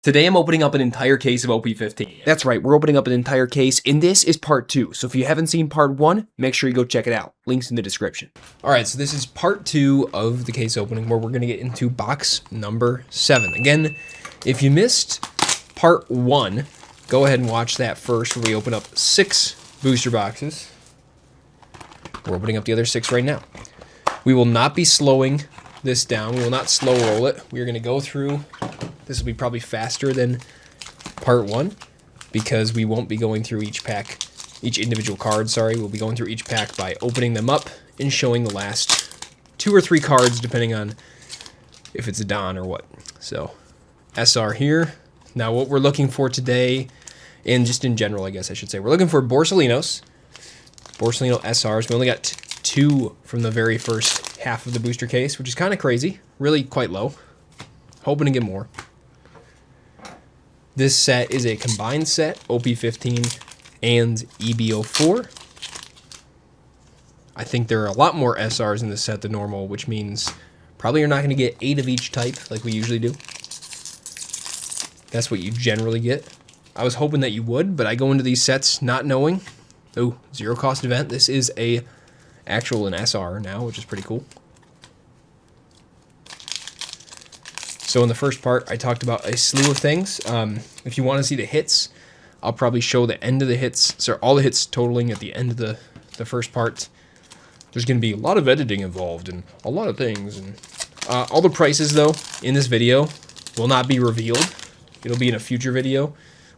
Today I'm opening up an entire case of OP15. That's right, we're opening up an entire case, and this is part 2. So if you haven't seen part 1, make sure you go check it out. Links in the description. Alright, so this is part 2 of the case opening, where we're going to get into box number 7. Again, if you missed part 1, go ahead and watch that first, where we open up 6 booster boxes. We're opening up the other 6 right now. We will not be slowing this down. We will not slow roll it. We are going to go through. This will be probably faster than part 1 because we won't be going through each pack, each individual card, sorry. We'll be going through each pack by opening them up and showing the last 2 or 3 cards depending on if it's a Don or what. So, SR here. Now what we're looking for today, and just in general I guess I should say, we're looking for Borsalino SRs. We only got 2 from the very first half of the booster case, which is kind of crazy. Really quite low. Hoping to get more. This set is a combined set, OP15 and EB04. I think there are a lot more SRs in this set than normal, which means probably you're not going to get 8 of each type like we usually do. That's what you generally get. I was hoping that you would, but I go into these sets not knowing. Oh, 0 cost event. This is an SR now, which is pretty cool. So in the first part, I talked about a slew of things. If you want to see the hits, I'll probably show the end of the hits. So all the hits totaling at the end of the first part. There's going to be a lot of editing involved and a lot of things. And all the prices, though, in this video will not be revealed. It'll be in a future video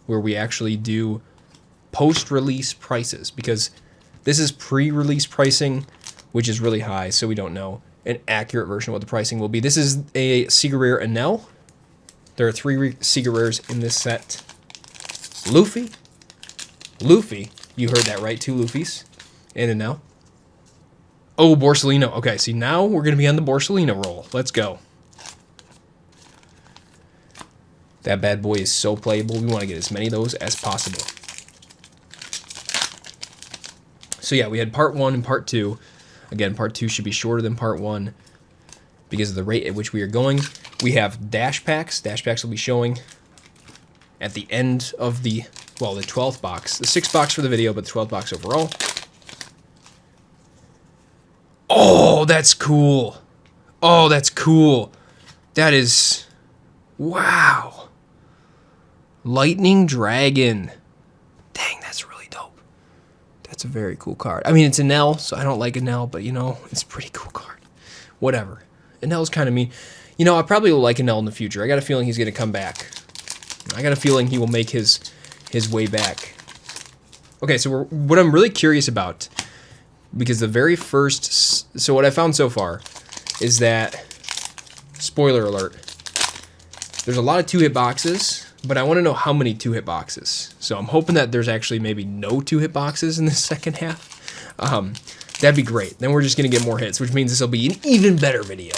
where we actually do post-release prices. Because this is pre-release pricing, which is really high, so we don't know an accurate version of what the pricing will be. This is a Secret Rare Enel. There are 3 Secret Rares in this set. Luffy, you heard that right, 2 Luffys, and Enel. Oh, Borsalino. Okay, see, now we're going to be on the Borsalino roll. Let's go. That bad boy is so playable. We want to get as many of those as possible. So yeah, we had part 1 and part 2. Again, part 2 should be shorter than part 1 because of the rate at which we are going. We have dash packs. Dash packs will be showing at the end of the 12th box. The 6th box for the video, but the 12th box overall. Oh, that's cool. Oh, that's cool. That is... wow. Lightning Dragon. Dang, that's really dope. That's a very cool card. I mean, it's Enel, so I don't like Enel, but, you know, it's a pretty cool card. Whatever. Enel's kind of mean. You know, I probably will like Enel in the future. I got a feeling he's going to come back. I got a feeling he will make his way back. Okay, so what I'm really curious about, because the very first... so what I found so far is that, spoiler alert, there's a lot of 2-hit boxes, but I want to know how many 2-hit boxes. So I'm hoping that there's actually maybe no 2-hit boxes in the second half. That'd be great. Then we're just going to get more hits, which means this will be an even better video.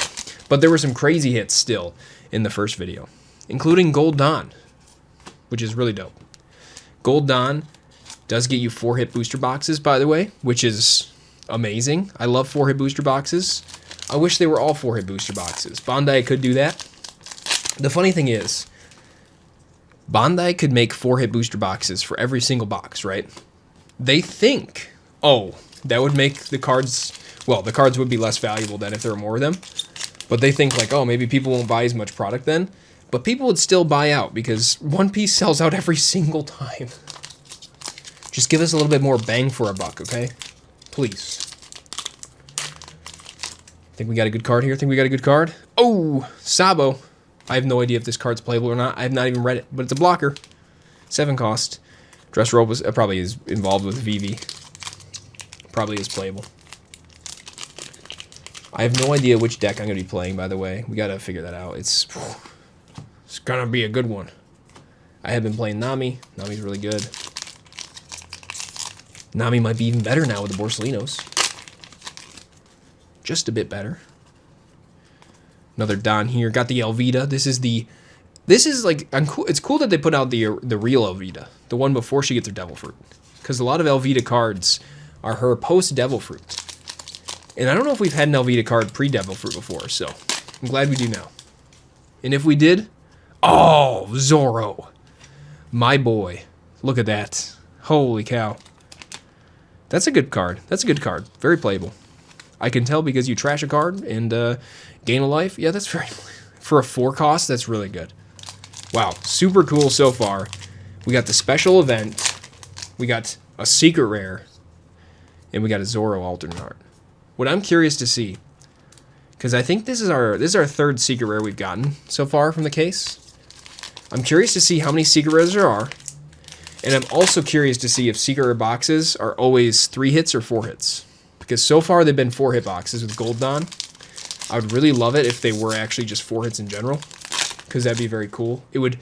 But there were some crazy hits still in the first video, including Gold Dawn, which is really dope. Gold Dawn does get you 4-hit booster boxes, by the way, which is amazing. I love 4-hit booster boxes. I wish they were all 4-hit booster boxes. Bandai could do that. The funny thing is, Bandai could make 4-hit booster boxes for every single box, right? They think, oh, that would make the cards, well, the cards would be less valuable than if there were more of them. But they think like, oh, maybe people won't buy as much product then. But people would still buy out because One Piece sells out every single time. Just give us a little bit more bang for a buck, okay? Please. Think we got a good card here? Think we got a good card? Oh, Sabo. I have no idea if this card's playable or not. I have not even read it, but it's a blocker. 7 cost. Dressrobe was probably is involved with Vivi. Probably is playable. I have no idea which deck I'm going to be playing, by the way. We got to figure that out. It's going to be a good one. I have been playing Nami. Nami's really good. Nami might be even better now with the Borsalinos. Just a bit better. Another Don here. Got the Elvita. This is like, it's cool that they put out the real Elvita. The one before she gets her Devil Fruit. Because a lot of Elvita cards are her post-Devil Fruit. And I don't know if we've had an Elvita card pre-Devil Fruit before, so I'm glad we do now. And if we did, Oh, Zoro. My boy. Look at that. Holy cow. That's a good card. That's a good card. Very playable. I can tell because you trash a card and gain a life. Yeah, that's very... For a 4 cost, that's really good. Wow, super cool so far. We got the special event. We got a secret rare. And we got a Zoro alternate art. What I'm curious to see, because I think this is our 3rd secret rare we've gotten so far from the case. I'm curious to see how many secret rares there are. And I'm also curious to see if secret rare boxes are always 3 hits or 4 hits. Because so far they've been 4 hit boxes with Gold Dawn. I would really love it if they were actually just 4 hits in general, because that'd be very cool. It would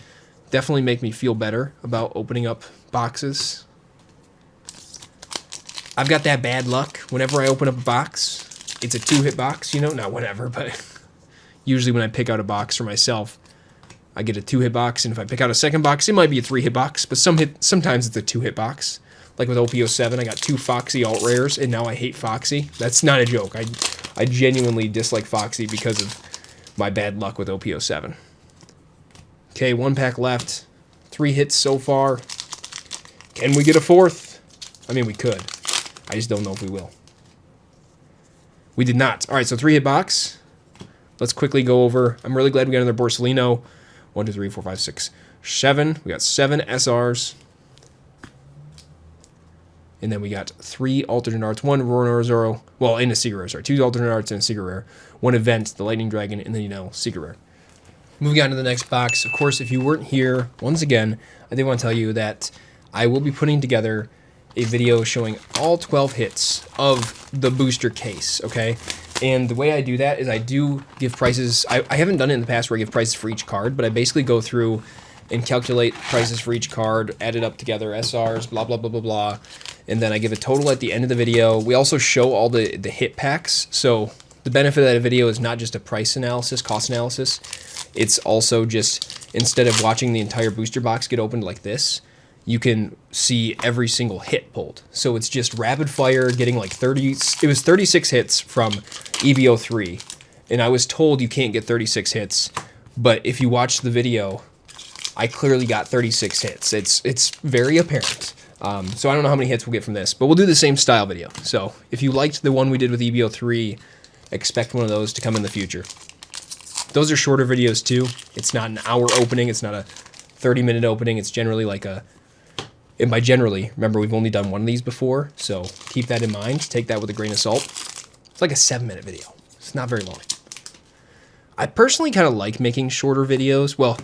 definitely make me feel better about opening up boxes. I've got that bad luck. Whenever I open up a box, it's a 2-hit box, you know? Not whenever, but usually when I pick out a box for myself, I get a 2-hit box, and if I pick out a second box, it might be a 3-hit box, but sometimes it's a 2-hit box. Like with OP07, I got 2 Foxy alt rares, and now I hate Foxy. That's not a joke. I genuinely dislike Foxy because of my bad luck with OP07. Okay, 1 pack left. 3 hits so far. Can we get a 4th? I mean, we could. I just don't know if we will. We did not. All right, so 3-hit box. Let's quickly go over. I'm really glad we got another Borsellino. 1, 2, 3, 4, 5, 6, 7. We got 7 SRs. And then we got 3 alternate arts, 1 Roro Zoro, well, in a secret rare, sorry, 2 alternate arts and a secret rare, 1 event, the Lightning Dragon, and then, you know, secret rare. Moving on to the next box, of course, if you weren't here, once again, I did want to tell you that I will be putting together a video showing all 12 hits of the booster case, okay? And the way I do that is I do give prices. I haven't done it in the past where I give prices for each card, but I basically go through and calculate prices for each card, add it up together, SRs, blah, blah, blah, blah, blah. And then I give a total at the end of the video. We also show all the hit packs. So the benefit of that video is not just a price analysis, cost analysis. It's also just, instead of watching the entire booster box get opened like this, you can see every single hit pulled. So it's just rapid fire, getting like 30, it was 36 hits from EB04. And I was told you can't get 36 hits, but if you watch the video, I clearly got 36 hits. It's very apparent. So I don't know how many hits we'll get from this, but we'll do the same style video. So if you liked the one we did with EB03, expect one of those to come in the future. Those are shorter videos too. It's not an hour opening. It's not a 30-minute opening. It's generally like a, and by generally, remember we've only done one of these before, so keep that in mind. Take that with a grain of salt. It's like a 7-minute video. It's not very long. I personally kind of like making shorter videos. Well,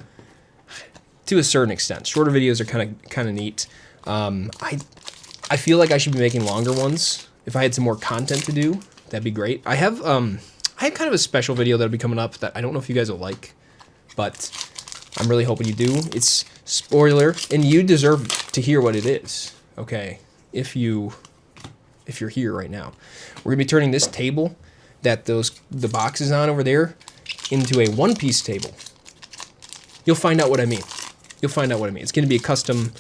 to a certain extent, shorter videos are kind of neat. I feel like I should be making longer ones. If I had some more content to do, that'd be great. I have kind of a special video that'll be coming up that I don't know if you guys will like, but I'm really hoping you do. It's spoiler, and you deserve to hear what it is. Okay, if you're here right now, we're gonna be turning this table that the box is on over there into a One Piece table. You'll find out what I mean. You'll find out what I mean. It's gonna be a custom,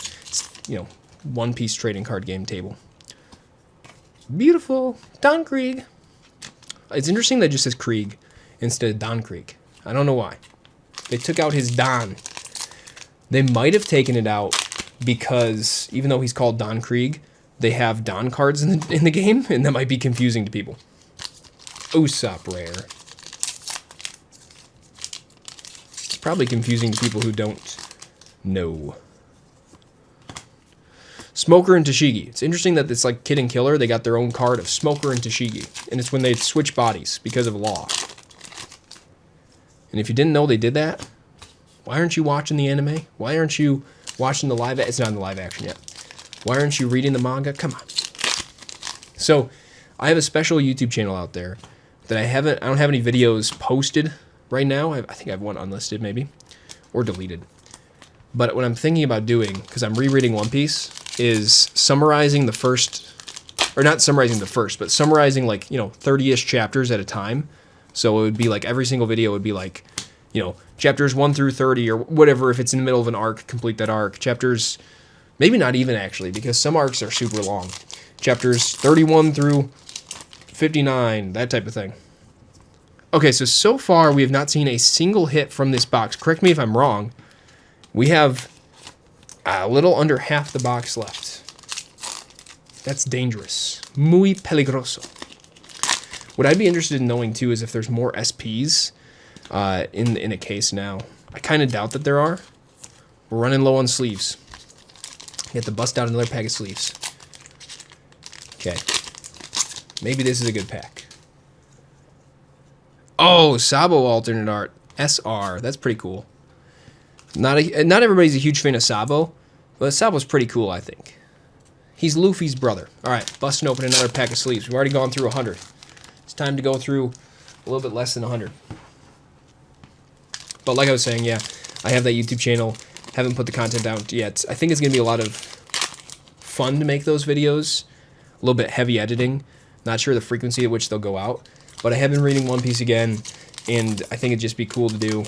One Piece trading card game table. Beautiful. Don Krieg. It's interesting that it just says Krieg instead of Don Krieg. I don't know why. They took out his Don. They might have taken it out because even though he's called Don Krieg, they have Don cards in the game, and that might be confusing to people. Usopp rare. It's probably confusing to people who don't know. Smoker and Tashigi. It's interesting that it's like Kid and Killer. They got their own card of Smoker and Tashigi. And it's when they switch bodies because of law. And if you didn't know they did that, why aren't you watching the anime? Why aren't you watching the live... It's not in the live action yet. Why aren't you reading the manga? Come on. So, I have a special YouTube channel out there that I don't have any videos posted right now. I think I have one unlisted maybe. Or deleted. But what I'm thinking about doing, because I'm rereading One Piece, is summarizing the first, or not summarizing the first, but summarizing like, 30-ish chapters at a time. So it would be like every single video would be like, chapters 1 through 30 or whatever. If it's in the middle of an arc, complete that arc. Chapters, maybe not even actually, because some arcs are super long. Chapters 31 through 59, that type of thing. Okay, so far we have not seen a single hit from this box. Correct me if I'm wrong, We have a little under half the box left. That's dangerous. Muy peligroso. What I'd be interested in knowing, too, is if there's more SPs in a case now. I kind of doubt that there are. We're running low on sleeves. You have to bust out another pack of sleeves. Okay. Maybe this is a good pack. Oh, Sabo alternate art. SR. That's pretty cool. Not everybody's a huge fan of Sabo, but Sabo's pretty cool, I think. He's Luffy's brother. All right, busting open another pack of sleeves. We've already gone through 100. It's time to go through a little bit less than 100. But like I was saying, yeah, I have that YouTube channel. Haven't put the content out yet. I think it's going to be a lot of fun to make those videos. A little bit heavy editing. Not sure the frequency at which they'll go out. But I have been reading One Piece again, and I think it'd just be cool to do.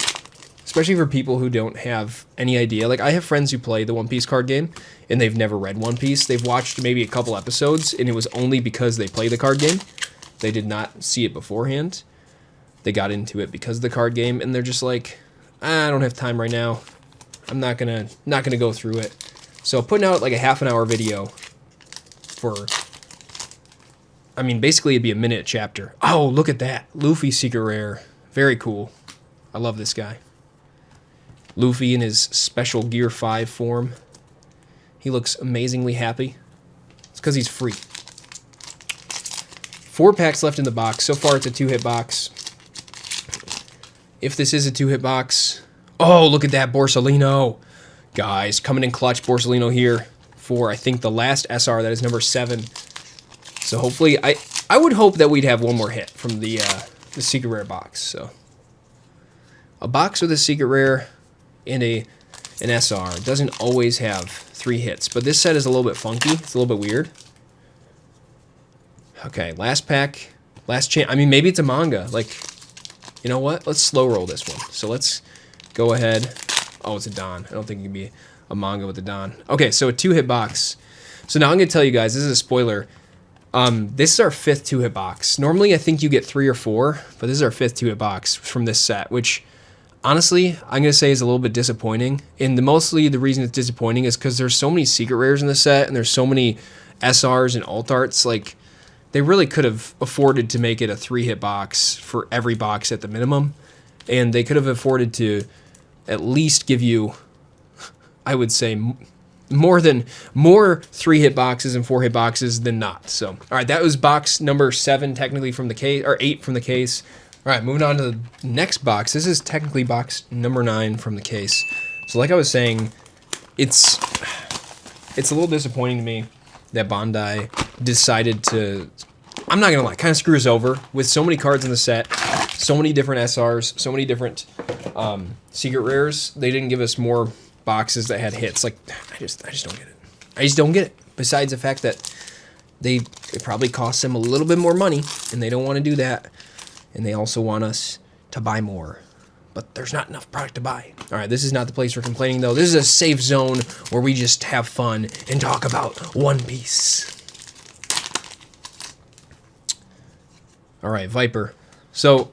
Especially for people who don't have any idea. Like, I have friends who play the One Piece card game, and they've never read One Piece. They've watched maybe a couple episodes, and it was only because they play the card game. They did not see it beforehand. They got into it because of the card game, and they're just like, I don't have time right now. I'm not gonna go through it. So putting out like a half an hour video for, I mean, basically it'd be a minute chapter. Oh, look at that. Luffy secret rare. Very cool. I love this guy. Luffy in his special Gear 5 form. He looks amazingly happy. It's because he's free. 4 packs left in the box. So far it's a 2-hit box. If this is a 2-hit box... Oh, look at that Borsalino. Guys, coming in clutch, Borsalino here for, I think, the last SR. That is number 7. So hopefully... I would hope that we'd have one more hit from the secret rare box. So a box with a secret rare and an SR doesn't always have 3 hits. But this set is a little bit funky. It's a little bit weird. Okay, last pack. Last chance. I mean, maybe it's a manga. Like, you know what? Let's slow roll this one. So let's go ahead. Oh, it's a Don. I don't think it can be a manga with a Don. Okay, so a 2-hit box. So now I'm going to tell you guys, this is a spoiler. This is our 5th 2-hit box. Normally, I think you get 3 or 4, but this is our 5th 2-hit box from this set, which, honestly, I'm going to say is a little bit disappointing. And mostly the reason it's disappointing is because there's so many secret rares in the set, and there's so many SRs and alt arts. Like, they really could have afforded to make it a 3-hit box for every box at the minimum. And they could have afforded to at least give you, I would say, more 3-hit boxes and 4-hit boxes than not. So, all right, that was box number 7, technically, from the case, or 8 from the case. All right, moving on to the next box. This is technically box number 9 from the case. So, like I was saying, it's a little disappointing to me that Bandai decided to, I'm not gonna lie, kind of screw us over with so many cards in the set, so many different SRs, so many different secret rares. They didn't give us more boxes that had hits. Like, I just don't get it. I just don't get it. Besides the fact that it probably costs them a little bit more money, and they don't want to do that, and they also want us to buy more. But there's not enough product to buy. All right, this is not the place for complaining, though. This is a safe zone where we just have fun and talk about One Piece. All right, Viper. So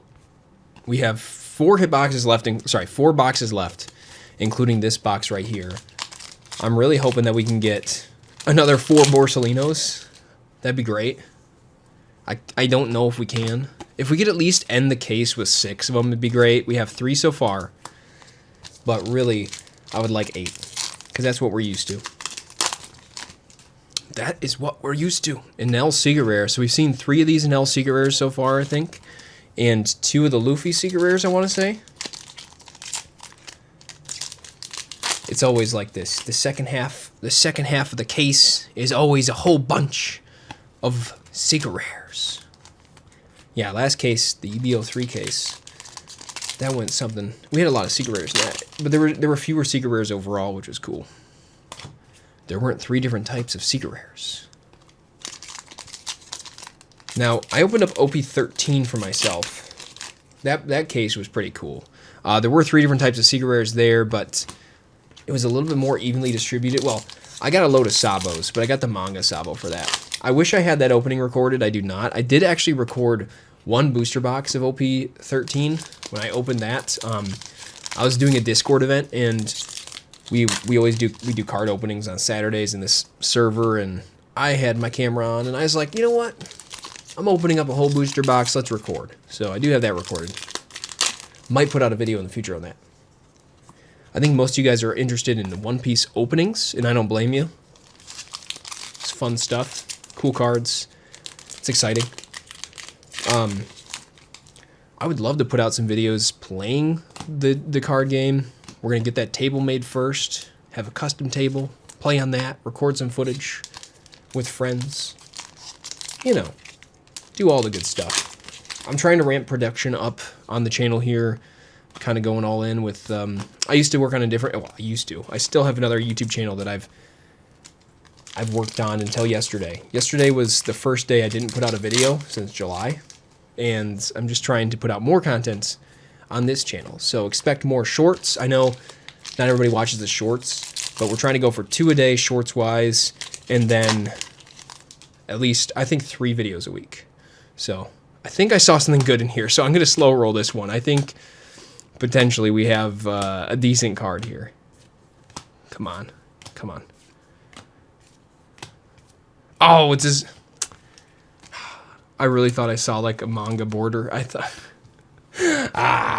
we have 4 boxes left, including this box right here. I'm really hoping that we can get another 4 Borsalinos. That'd be great. I don't know if we can. If we could at least end the case with 6 of them, it'd be great. We have 3 so far. But really, I would like 8. Because that's what we're used to. That is what we're used to in L Secret Rare. So we've seen 3 of these in L Secret Rares so far, I think. And 2 of the Luffy Secret Rares, I want to say. It's always like this. The second half of the case is always a whole bunch of secret rares. Yeah, last case, the EB03 case, that went something. We had a lot of secret rares in that, but there were fewer secret rares overall, which was cool. There weren't 3 different types of secret rares. Now, I opened up OP13 for myself. That case was pretty cool. There were 3 different types of secret rares there, but it was a little bit more evenly distributed. Well, I got a load of Sabos, but I got the manga Sabo for that. I wish I had that opening recorded. I do not. I did actually record 1 booster box of OP13 when I opened that. I was doing a Discord event, and we always do card openings on Saturdays in this server, and I had my camera on, and I was like, you know what? I'm opening up a whole booster box. Let's record. So I do have that recorded. Might put out a video in the future on that. I think most of you guys are interested in the One Piece openings, and I don't blame you. It's fun stuff. Cool cards. It's exciting. I would love to put out some videos playing the card game. We're going to get that table made first, have a custom table, play on that, record some footage with friends. You know, do all the good stuff. I'm trying to ramp production up on the channel here, kind of going all in with, I used to work on a different, well, I still have another YouTube channel that I've worked on until yesterday. Yesterday was the first day I didn't put out a video since July, and I'm just trying to put out more content on this channel. So expect more shorts. I know not everybody watches the shorts, but we're trying to go for 2 a day shorts-wise, and then at least, I think, 3 videos a week. So I think I saw something good in here, so I'm going to slow roll this one. I think potentially we have a decent card here. Come on. Come on. Oh, it's his... I really thought I saw like a manga border. I thought...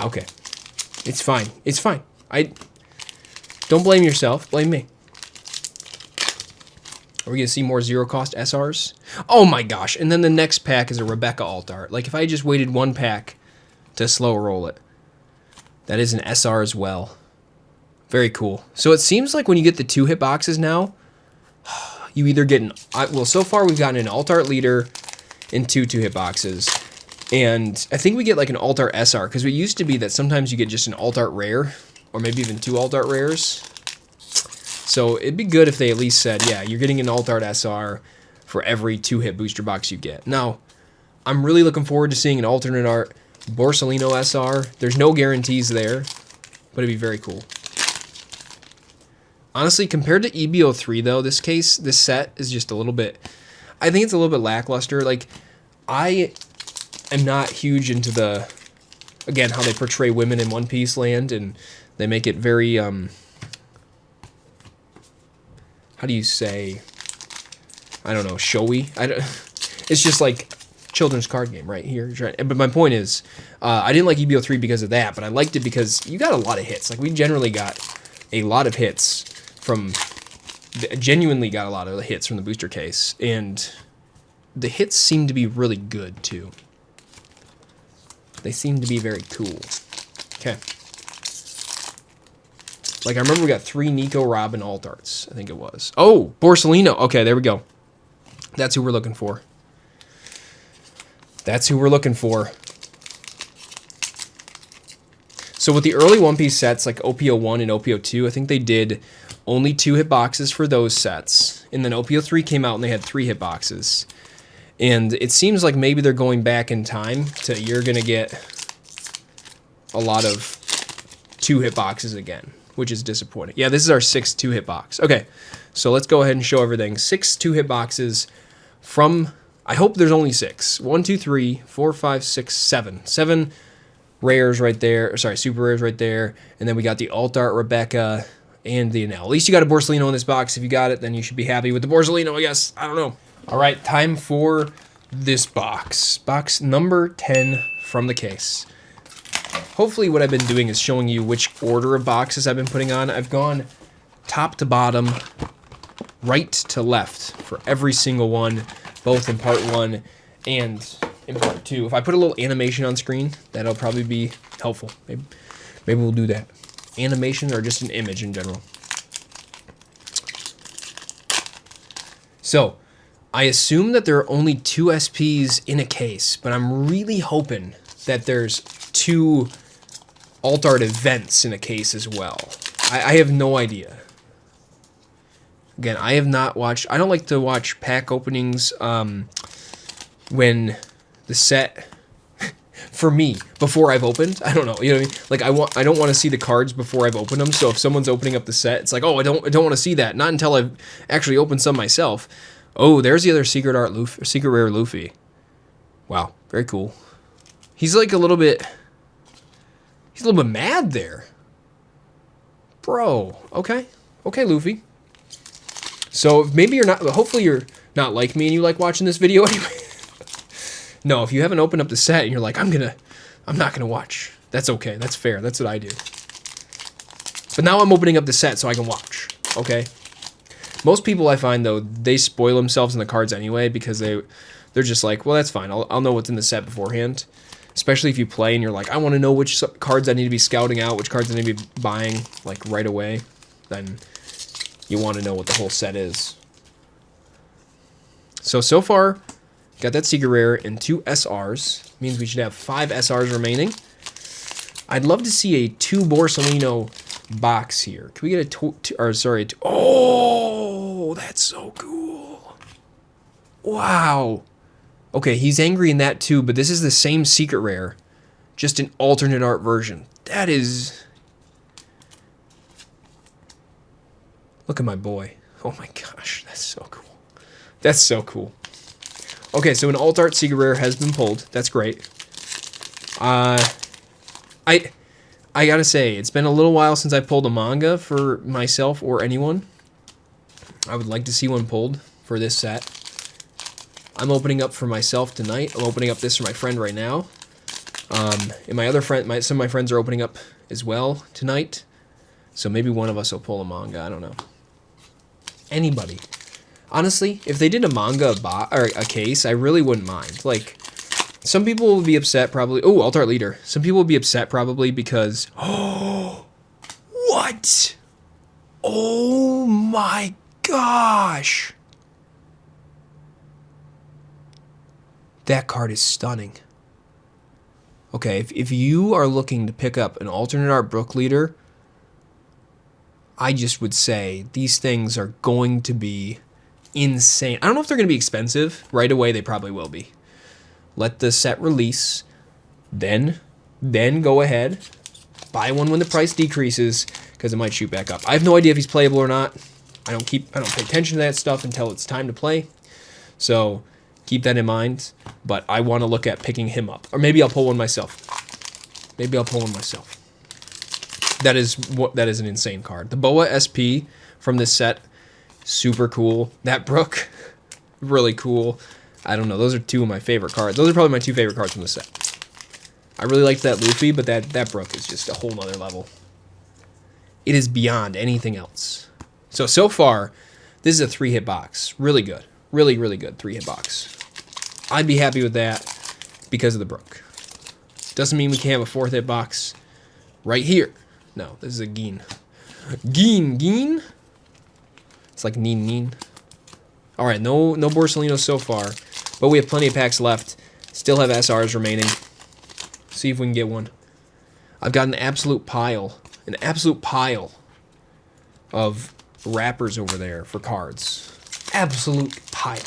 okay. It's fine. It's fine. Don't blame yourself. Blame me. Are we going to see more zero-cost SRs? Oh my gosh. And then the next pack is a Rebecca alt art. Like if I just waited 1 pack to slow roll it. That is an SR as well. Very cool. So it seems like when you get the 2-hit boxes now, you either get an... well, so far we've gotten an alt art leader and 2 2-hit boxes. And I think we get like an alt art SR, because it used to be that sometimes you get just an alt art rare, or maybe even 2 alt art rares. So it'd be good if they at least said, yeah, you're getting an alt art SR for every 2-hit booster box you get. Now, I'm really looking forward to seeing an alternate art Borsalino SR. There's no guarantees there, but it'd be very cool. Honestly, compared to EB03 though, this set is just a little bit, I think it's a little bit lackluster. Like, I am not huge into the, again, how they portray women in One Piece land, and they make it very, how do you say, I don't know, showy? It's just like children's card game right here. But my point is, I didn't like EB03 because of that, but I liked it because you got a lot of hits. Like, we generally got a lot of hits from, genuinely got a lot of hits from the booster case, and the hits seem to be really good too. They seem to be very cool. Okay. Like, I remember we got 3 Nico Robin alt arts, I think it was. Oh, Borsalino. Okay, there we go. That's who we're looking for. That's who we're looking for. So with the early One Piece sets, like OP01 and OP02, I think they did only 2 hit boxes for those sets. And then OP03 came out and they had 3 hit boxes. And it seems like maybe they're going back in time to, you're going to get a lot of 2 hit boxes again, which is disappointing. Yeah, this is our 6th 2-hit box. Okay, so let's go ahead and show everything. 6 2-hit boxes from, I hope there's only 6. 1, 2, 3, 4, 5, 6, 7. 7 rares right there, sorry, super rares right there. And then we got the alt art Rebecca and the Enel. At least you got a Borsalino in this box. If you got it, then you should be happy with the Borsalino, I guess. I don't know. All right, time for this box. Box number 10 from the case. Hopefully what I've been doing is showing you which order of boxes I've been putting on. I've gone top to bottom, right to left for every single one, both in part 1 and in part 2. If I put a little animation on screen, that'll probably be helpful. Maybe we'll do that. Animation or just an image in general. So, I assume that there are only 2 SPs in a case, but I'm really hoping that there's 2 alt art events in a case as well. I have no idea. Again, I have not watched, I don't like to watch pack openings when the set, for me, before I've opened. I don't know, you know what I mean? Like, I don't want to see the cards before I've opened them, so if someone's opening up the set, it's like, oh, I don't want to see that. Not until I've actually opened some myself. Oh, there's the other secret art Luffy, secret rare Luffy. Wow, very cool. He's like a little bit mad there. Bro, okay. Okay, Luffy. So maybe you're not, hopefully you're not like me and you like watching this video anyway. No, if you haven't opened up the set and you're like, I'm not gonna watch. That's okay, that's fair, that's what I do. But now I'm opening up the set so I can watch, okay? Most people I find though, they spoil themselves in the cards anyway because they're just like, well, that's fine, I'll know what's in the set beforehand. Especially if you play and you're like, I want to know which cards I need to be scouting out, which cards I need to be buying, like, right away. Then you want to know what the whole set is. So far, got that Secret Rare and 2 SRs. Means we should have 5 SRs remaining. I'd love to see a 2 Borsalino box here. Can we get a oh, that's so cool. Wow. Okay, he's angry in that too, but this is the same Secret Rare, just an alternate art version. That is... Look at my boy. Oh my gosh, that's so cool. That's so cool. Okay, so an alt art Secret Rare has been pulled. That's great. I gotta say, it's been a little while since I pulled a manga for myself or anyone. I would like to see one pulled for this set. I'm opening up for myself tonight. I'm opening up this for my friend right now. And my other friend, some of my friends are opening up as well tonight. So maybe one of us will pull a manga. I don't know. Anybody. Honestly, if they did a manga or a case, I really wouldn't mind. Like, some people would be upset probably. Oh, Alt Art Leader. Some people would be upset probably because... Oh! What? Oh my gosh! That card is stunning. Okay, if you are looking to pick up an alternate art Brook Leader, I just would say these things are going to be insane. I don't know if they're going to be expensive. Right away, they probably will be. Let the set release, then go ahead, buy one when the price decreases, because it might shoot back up. I have no idea if he's playable or not. I don't pay attention to that stuff until it's time to play. So keep that in mind, but I want to look at picking him up. Or maybe I'll pull one myself. That is an insane card. The Boa SP from this set, super cool. That Brook, really cool. I don't know, those are 2 of my favorite cards. Those are probably my 2 favorite cards from the set. I really liked that Luffy, but that Brook is just a whole nother level. It is beyond anything else. So far, this is a 3-hit box. Really good. Really, really good 3-hit box. I'd be happy with that because of the Brook. Doesn't mean we can't have a 4th hit box right here. No, this is a Geen. Geen? It's like Neen. Alright, no Borsalino so far, but we have plenty of packs left. Still have SRs remaining. See if we can get one. I've got an absolute pile of wrappers over there for cards. Absolute pile.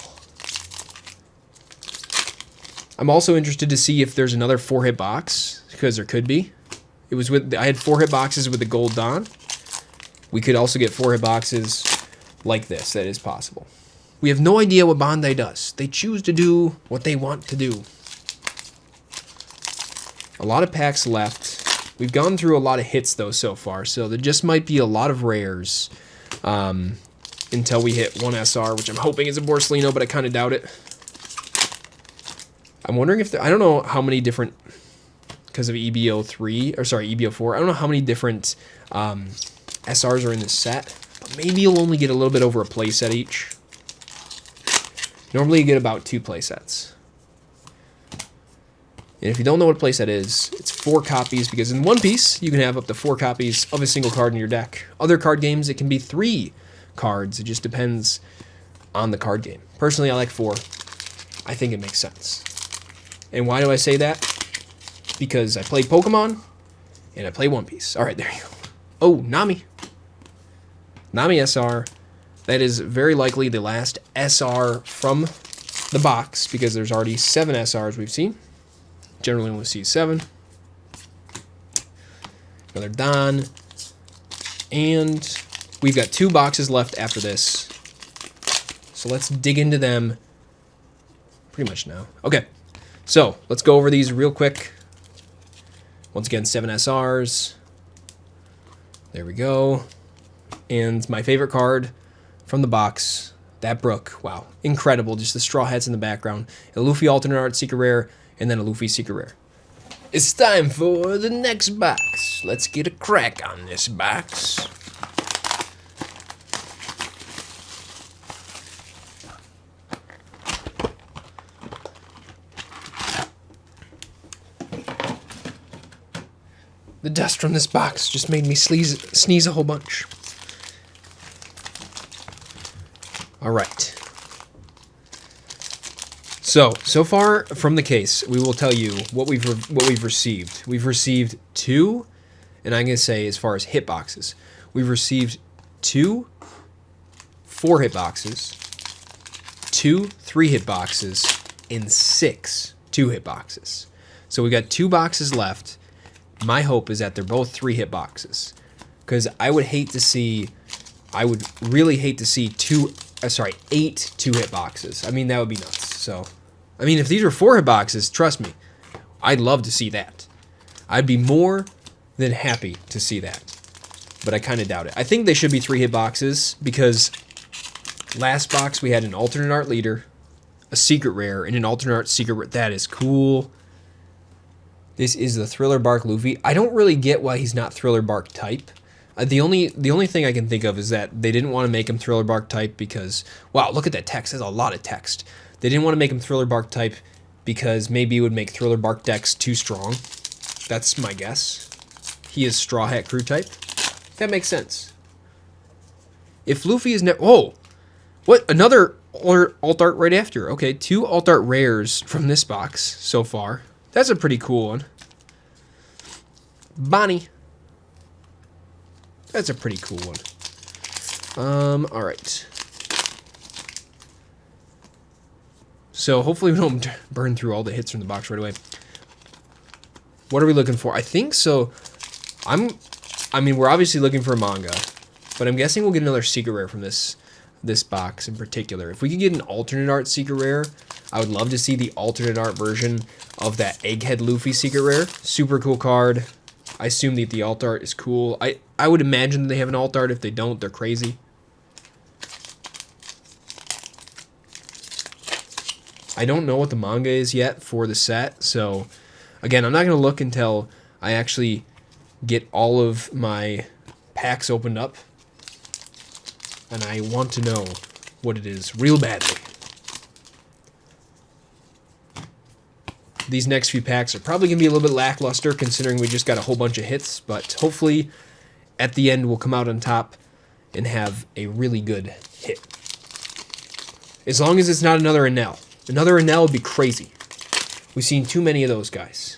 I'm also interested to see if there's another 4-hit box, because there could be. I had 4-hit boxes with the Gold Dawn. We could also get 4-hit boxes like this. That is possible. We have no idea what Bandai does. They choose to do what they want to do. A lot of packs left. We've gone through a lot of hits, though, so far, so there just might be a lot of rares until we hit 1 SR, which I'm hoping is a Borsalino, but I kind of doubt it. I'm wondering if I don't know how many different, because of EB04, I don't know how many different SRs are in this set, but maybe you'll only get a little bit over a playset each. Normally you get about 2 playsets. And if you don't know what a playset is, it's 4 copies, because in One Piece, you can have up to 4 copies of a single card in your deck. Other card games, it can be 3 cards. It just depends on the card game. Personally, I like 4. I think it makes sense. And why do I say that? Because I play Pokemon, and I play One Piece. Alright, there you go. Oh, Nami. Nami SR. That is very likely the last SR from the box, because there's already 7 SRs we've seen. Generally only see 7. Another Don. And we've got 2 boxes left after this. So let's dig into them pretty much now. Okay, so let's go over these real quick. Once again, 7 SRs. There we go. And my favorite card from the box, that Brook. Wow, incredible. Just the Straw Hats in the background. A Luffy alternate art secret rare, and then a Luffy secret rare. It's time for the next box. Let's get a crack on this box. The dust from this box just made me sneeze a whole bunch. All right. So far from the case, we will tell you what we've received. We've received 2, and I'm gonna say as far as hit boxes, we've received 2 4-hit boxes, 2 3-hit boxes, and 6 2-hit boxes. So we got 2 boxes left. My hope is that they're both 3-hit boxes, because I would really hate to see 8 2-hit boxes. I mean, that would be nuts. So, I mean, if these were 4-hit boxes, trust me, I'd love to see that. I'd be more than happy to see that, but I kind of doubt it. I think they should be 3-hit boxes, because last box we had an alternate art leader, a secret rare, and an alternate art secret rare. That is cool. This is the Thriller Bark Luffy. I don't really get why he's not Thriller Bark type. The only thing I can think of is that they didn't want to make him Thriller Bark type because, wow, look at that text. That's a lot of text. They didn't want to make him Thriller Bark type because maybe it would make Thriller Bark decks too strong. That's my guess. He is Straw Hat Crew type. That makes sense. If Luffy is oh, what? Another alt art right after. Okay, 2 alt art rares from this box so far. That's a pretty cool one. Bonnie. That's a pretty cool one. All right. So hopefully we don't burn through all the hits from the box right away. What are we looking for? I think so. I mean, we're obviously looking for a manga, but I'm guessing we'll get another secret rare from this box in particular. If we could get an alternate art secret rare, I would love to see the alternate art version of that Egghead Luffy secret rare. Super cool card. I assume that the alt art is cool. I would imagine that they have an alt art. If they don't, they're crazy. I don't know what the manga is yet for the set, so again, I'm not going to look until I actually get all of my packs opened up, and I want to know what it is real badly. These next few packs are probably going to be a little bit lackluster considering we just got a whole bunch of hits, but hopefully at the end we'll come out on top and have a really good hit. As long as it's not another Enel. Another Enel would be crazy. We've seen too many of those guys.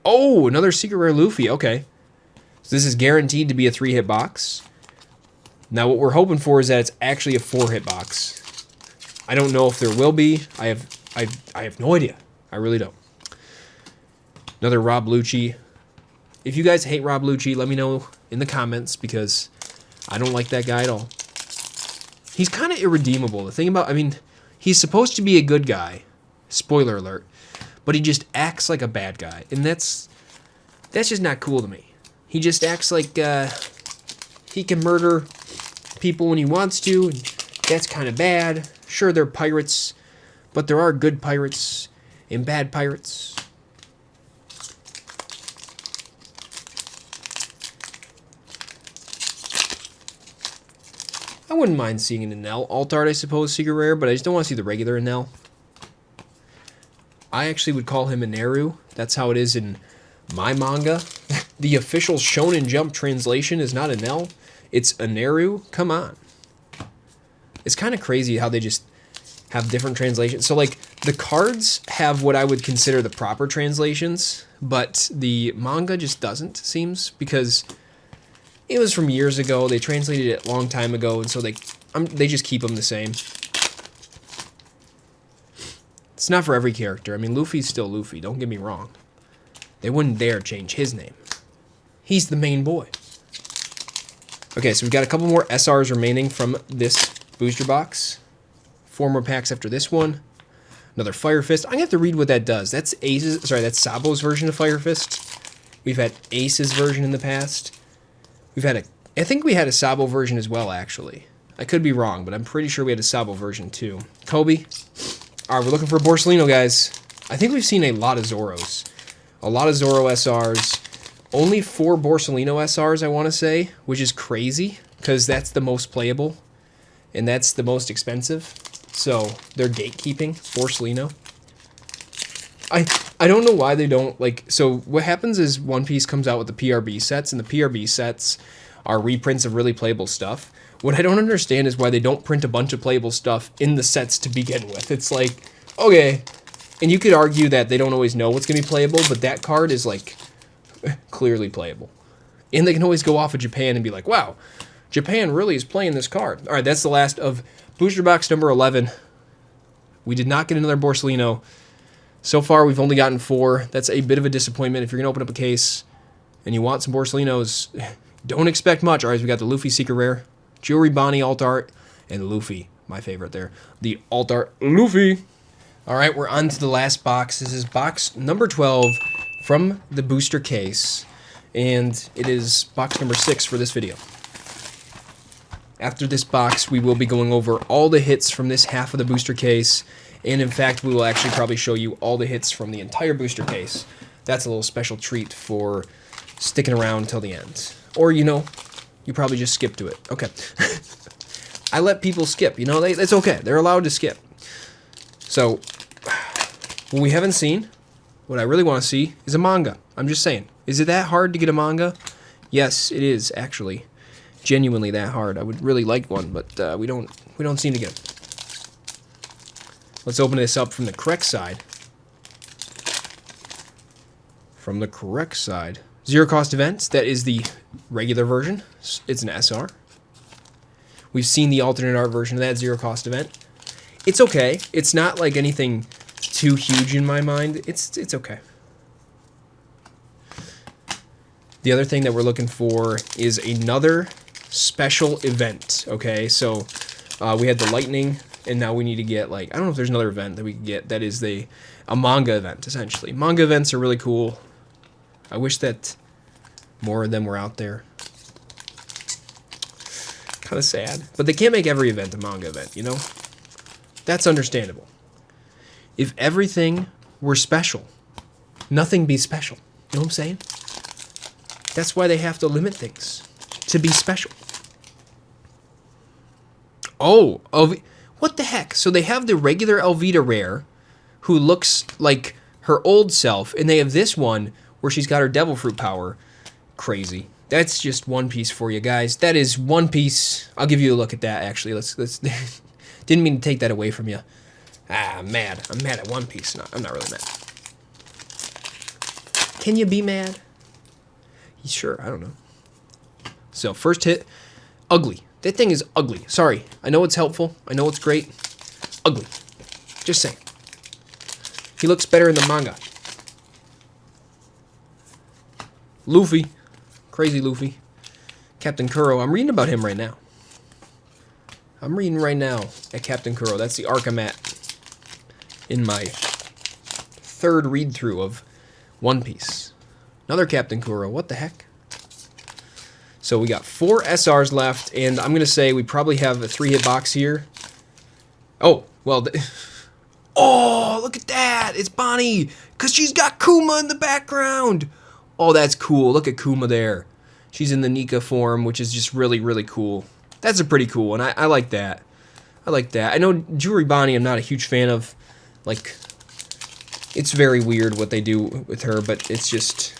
Oh, another secret rare Luffy. Okay. So this is guaranteed to be a 3-hit box. Now what we're hoping for is that it's actually a 4-hit box. I don't know if there will be. I have no idea. I really don't. Another Rob Lucci. If you guys hate Rob Lucci, let me know in the comments, because I don't like that guy at all. He's kind of irredeemable. The thing about, I mean, he's supposed to be a good guy. Spoiler alert. But he just acts like a bad guy. And that's just not cool to me. He just acts like he can murder people when he wants to. And that's kind of bad. Sure, they're pirates, but there are good pirates and bad pirates. I wouldn't mind seeing an Enel alt art, I suppose, secret rare, but I just don't want to see the regular Enel. I actually would call him Eneru. That's how it is in my manga. The official Shonen Jump translation is not Enel, it's Eneru. Come on. It's kind of crazy how they just have different translations. So, like, the cards have what I would consider the proper translations, but the manga just doesn't, seems, because it was from years ago. They translated it a long time ago, and so they just keep them the same. It's not for every character. I mean, Luffy's still Luffy, don't get me wrong. They wouldn't dare change his name. He's the main boy. Okay, so we've got a couple more SRs remaining from this booster box. 4 more packs after this one. Another Fire Fist. I'm gonna have to read what that does. That's that's Sabo's version of Fire Fist. We've had Ace's version in the past. We've had I think we had a Sabo version as well, actually. I could be wrong, but I'm pretty sure we had a Sabo version too. Kobe. All right, we're looking for a Borsalino, guys. I think we've seen a lot of Zoros. A lot of Zoro SRs. Only 4 Borsalino SRs, I want to say, which is crazy, because that's the most playable, and that's the most expensive. So they're gatekeeping Borsalino. I don't know why they don't, like, so what happens is One Piece comes out with the PRB sets, and the PRB sets are reprints of really playable stuff. What I don't understand is why they don't print a bunch of playable stuff in the sets to begin with. It's like, okay, and you could argue that they don't always know what's going to be playable, but that card is, like, clearly playable. And they can always go off of Japan and be like, wow, Japan really is playing this card. All right, that's the last of booster box number 11. We did not get another Borsalino. So far, we've only gotten 4. That's a bit of a disappointment. If you're going to open up a case and you want some Borsalinos, don't expect much. All right, we got the Luffy Secret Rare, Jewelry Bonnie Alt Art, and Luffy, my favorite there, the Alt Art Luffy. All right, we're on to the last box. This is box number 12 from the booster case, and it is box number 6 for this video. After this box, we will be going over all the hits from this half of the booster case, and in fact, we will actually probably show you all the hits from the entire booster case. That's a little special treat for sticking around till the end. Or, you know, you probably just skip to it. Okay. I let people skip, you know, it's okay. They're allowed to skip. So, what we haven't seen, what I really want to see, is a manga. I'm just saying. Is it that hard to get a manga? Yes, it is, actually. Genuinely that hard. I would really like one, but we don't seem to get them. Let's open this up from the correct side. From the correct side. Zero cost events. That is the regular version. It's an SR. We've seen the alternate art version of that zero cost event. It's okay. It's not like anything too huge in my mind. It's okay. The other thing that we're looking for is another special event. Okay, so we had the lightning. And now we need to get, like, I don't know if there's another event that we can get that is a manga event, essentially. Manga events are really cool. I wish that more of them were out there. Kind of sad. But they can't make every event a manga event, you know? That's understandable. If everything were special, nothing be special. You know what I'm saying? That's why they have to limit things to be special. Oh, what the heck? So they have the regular Elvita Rare, who looks like her old self, and they have this one where she's got her Devil Fruit power. Crazy. That's just One Piece for you guys. That is One Piece. I'll give you a look at that, actually. Let's didn't mean to take that away from you. I'm mad. I'm mad at One Piece. No, I'm not really mad. Can you be mad? Sure, I don't know. So, first hit, ugly. That thing is ugly. Sorry. I know it's helpful. I know it's great. Ugly. Just saying. He looks better in the manga. Luffy. Crazy Luffy. Captain Kuro. I'm reading about him right now. I'm reading right now at Captain Kuro. That's the arc I'm at in my 3rd read-through of One Piece. Another Captain Kuro. What the heck? So we got 4 SRs left, and I'm going to say we probably have a 3-hit box here. Oh, well, oh, look at that. It's Bonnie, because she's got Kuma in the background. Oh, that's cool. Look at Kuma there. She's in the Nika form, which is just really, really cool. That's a pretty cool one. I like that. I like that. I know Jewelry Bonnie I'm not a huge fan of. Like, it's very weird what they do with her, but it's just...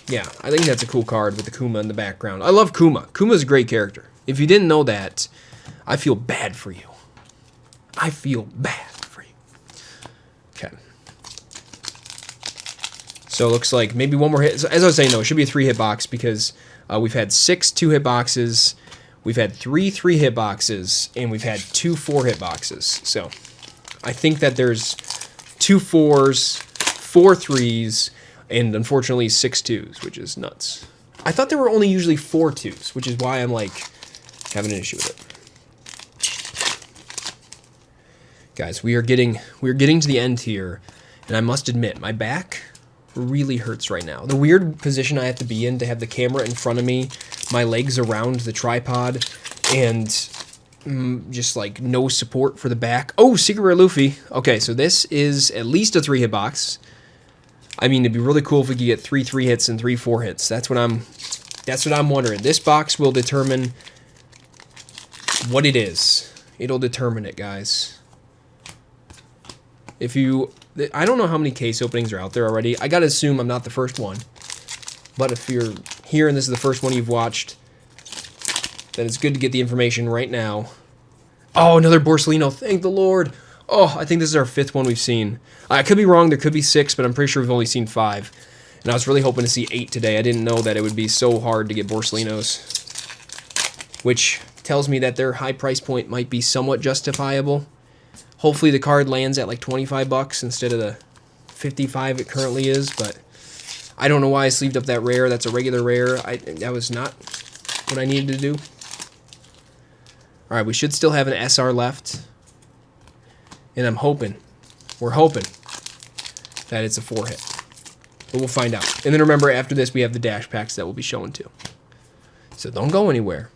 Yeah, I think that's a cool card with the Kuma in the background. I love Kuma. Kuma's a great character. If you didn't know that, I feel bad for you. I feel bad for you. Okay. So it looks like maybe one more hit. As I was saying, no, it should be a 3-hit box because we've had 6 2-hit boxes, we've had 3 3-hit boxes, and we've had 2 4-hit boxes. So I think that there's 2 4s, 4 3s, and unfortunately 6 2s, which is nuts. I thought there were only usually 4 2s, which is why I'm like having an issue with it. Guys, we're getting to the end here, and I must admit, my back really hurts right now. The weird position I have to be in to have the camera in front of me, my legs around the tripod and just like no support for the back. Oh, Secret Rare Luffy. Okay, so this is at least a 3-hit box. I mean, it'd be really cool if we could get 3 3-hits and 3 4-hits. That's what I'm wondering. This box will determine what it is. It'll determine it, guys. I don't know how many case openings are out there already. I gotta assume I'm not the first one. But if you're here and this is the first one you've watched, then it's good to get the information right now. Oh, another Borsellino. Thank the Lord. Oh, I think this is our 5th one we've seen. I could be wrong. There could be 6, but I'm pretty sure we've only seen 5. And I was really hoping to see 8 today. I didn't know that it would be so hard to get Borsellinos, which tells me that their high price point might be somewhat justifiable. Hopefully the card lands at like 25 bucks instead of the 55 it currently is, but I don't know why I sleeved up that rare. That's a regular rare. That was not what I needed to do. All right, we should still have an SR left. And we're hoping that it's a 4-hit. But we'll find out. And then remember, after this, we have the dash packs that we'll be showing too. So don't go anywhere.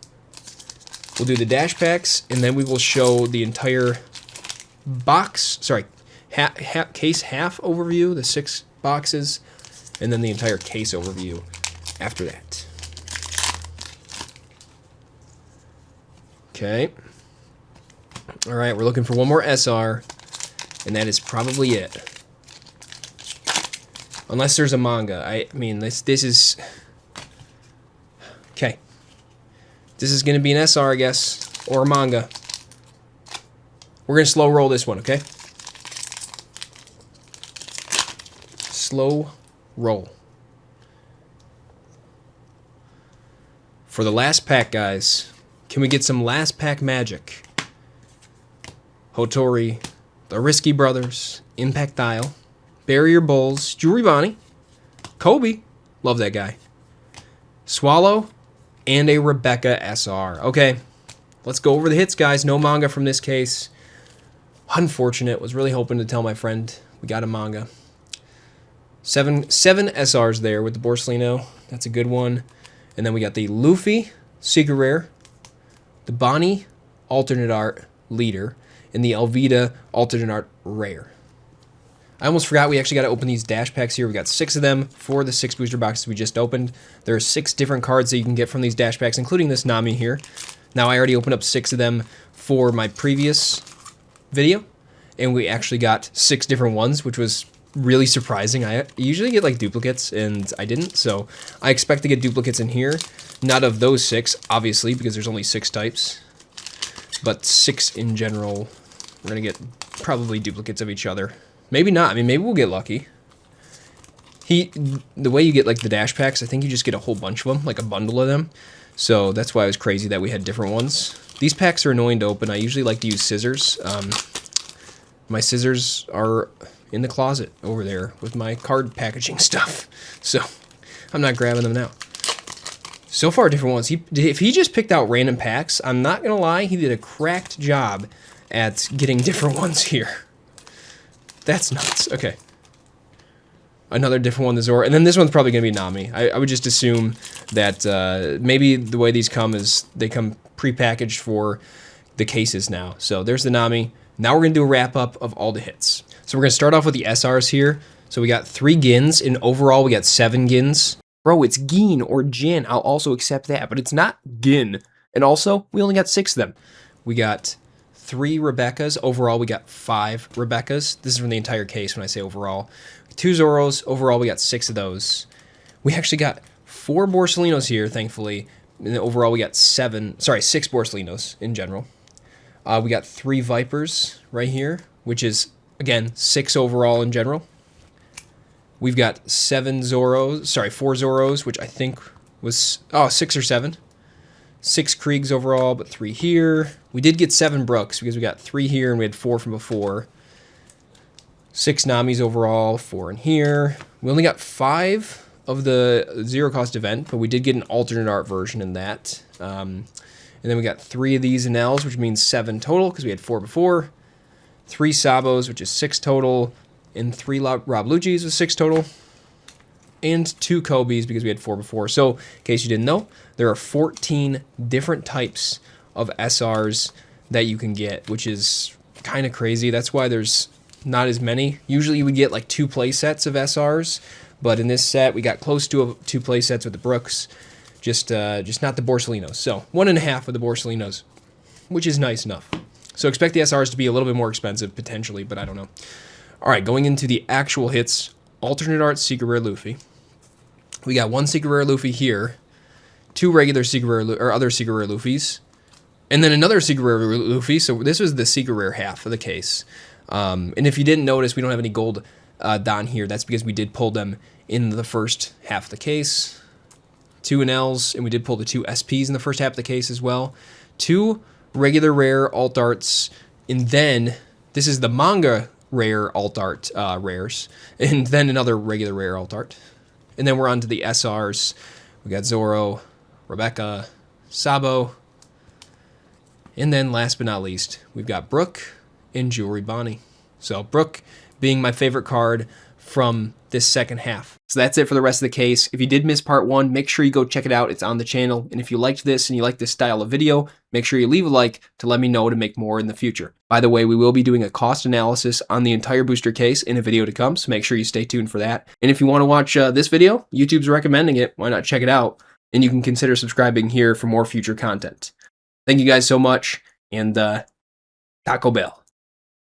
We'll do the dash packs, and then we will show the entire box, sorry, case half overview, the 6 boxes, and then the entire case overview after that. Okay. All right, we're looking for one more SR, and that is probably it. Unless there's a manga. I mean, this is... Okay. This is going to be an SR, I guess, or a manga. We're going to slow roll this one, okay? Slow roll. For the last pack, guys, can we get some last pack magic? Hotori, the Risky Brothers, Impact Dial, Barrier Bulls, Jewelry Bonnie, Kobe, love that guy, Swallow, and a Rebecca SR. Okay, let's go over the hits, guys. No manga from this case. Unfortunate. Was really hoping to tell my friend we got a manga. Seven SRs there with the Borsellino. That's a good one. And then we got the Luffy, Secret Rare, the Bonnie, Alternate Art, Leader, and the Elvita Alternate Art Rare. I almost forgot we actually got to open these dash packs here. We got 6 of them for the 6 booster boxes we just opened. There are 6 different cards that you can get from these dash packs, including this Nami here. Now, I already opened up 6 of them for my previous video, and we actually got 6 different ones, which was really surprising. I usually get like duplicates, and I didn't, so I expect to get duplicates in here. Not of those 6, obviously, because there's only 6 types, but 6 in general. We're going to get probably duplicates of each other. Maybe not. I mean, maybe we'll get lucky. The way you get like the dash packs, I think you just get a whole bunch of them, like a bundle of them. So that's why it was crazy that we had different ones. These packs are annoying to open. I usually like to use scissors. My scissors are in the closet over there with my card packaging stuff. So I'm not grabbing them now. So far, different ones. If he just picked out random packs, I'm not going to lie, he did a cracked job at getting different ones here. That's nuts. Okay. Another different one, the Zora. And then this one's probably going to be Nami. I would just assume that maybe the way these come is they come pre-packaged for the cases now. So there's the Nami. Now we're going to do a wrap-up of all the hits. So we're going to start off with the SRs here. So we got 3 Gins. In overall, we got 7 Gins. Bro, it's Gin or Jin. I'll also accept that, but it's not Gin. And also, we only got 6 of them. We got 3 Rebeccas. Overall, we got 5 Rebeccas. This is from the entire case when I say overall. 2 Zoros. Overall, we got 6 of those. We actually got 4 Borsellinos here, thankfully. And overall, we got 6 Borsellinos in general. We got 3 Vipers right here, which is, again, 6 overall in general. We've got 4 Zoros, which I think was, 6 or 7. 6 Kriegs overall, but 3 here. We did get 7 Brooks because we got 3 here and we had 4 from before. 6 Namis overall, 4 in here. We only got 5 of the zero cost event, but we did get an alternate art version in that. And then we got 3 of these in Ls, which means 7 total because we had 4 before. 3 Sabos, which is 6 total. And 3 Rob Lucci's with 6 total. and 2 Kobe's because we had 4 before. So, in case you didn't know, there are 14 different types of SRs that you can get, which is kind of crazy. That's why there's not as many. Usually you would get like 2 play sets of SRs, but in this set we got close to 2 play sets with the Brooks, just not the Borsalinos. So 1.5 of the Borsalinos, which is nice enough. So expect the SRs to be a little bit more expensive potentially, but I don't know. All right, going into the actual hits, alternate art Secret Rare Luffy. We got 1 Secret Rare Luffy here, 2 regular Secret Rare or other Secret Rare Luffys, and then another Secret Rare Luffy. So this was the Secret Rare half of the case. And if you didn't notice, we don't have any gold down here. That's because we did pull them in the first half of the case. 2 NLs, and we did pull the 2 SPs in the first half of the case as well. 2 regular rare alt arts, and then this is the manga rare alt art rares, and then another regular rare alt art. And then we're on to the SRs. We got Zoro, Rebecca, Sabo, and then last but not least, we've got Brooke and Jewelry Bonnie. So Brooke being my favorite card from this second half. So that's it for the rest of the case. If you did miss part 1, make sure you go check it out. It's on the channel. And if you liked this and you like this style of video, make sure you leave a like to let me know to make more in the future. By the way, we will be doing a cost analysis on the entire booster case in a video to come, so make sure you stay tuned for that. And if you want to watch this video, YouTube's recommending it. Why not check it out? And you can consider subscribing here for more future content. Thank you guys so much, and Taco Bell.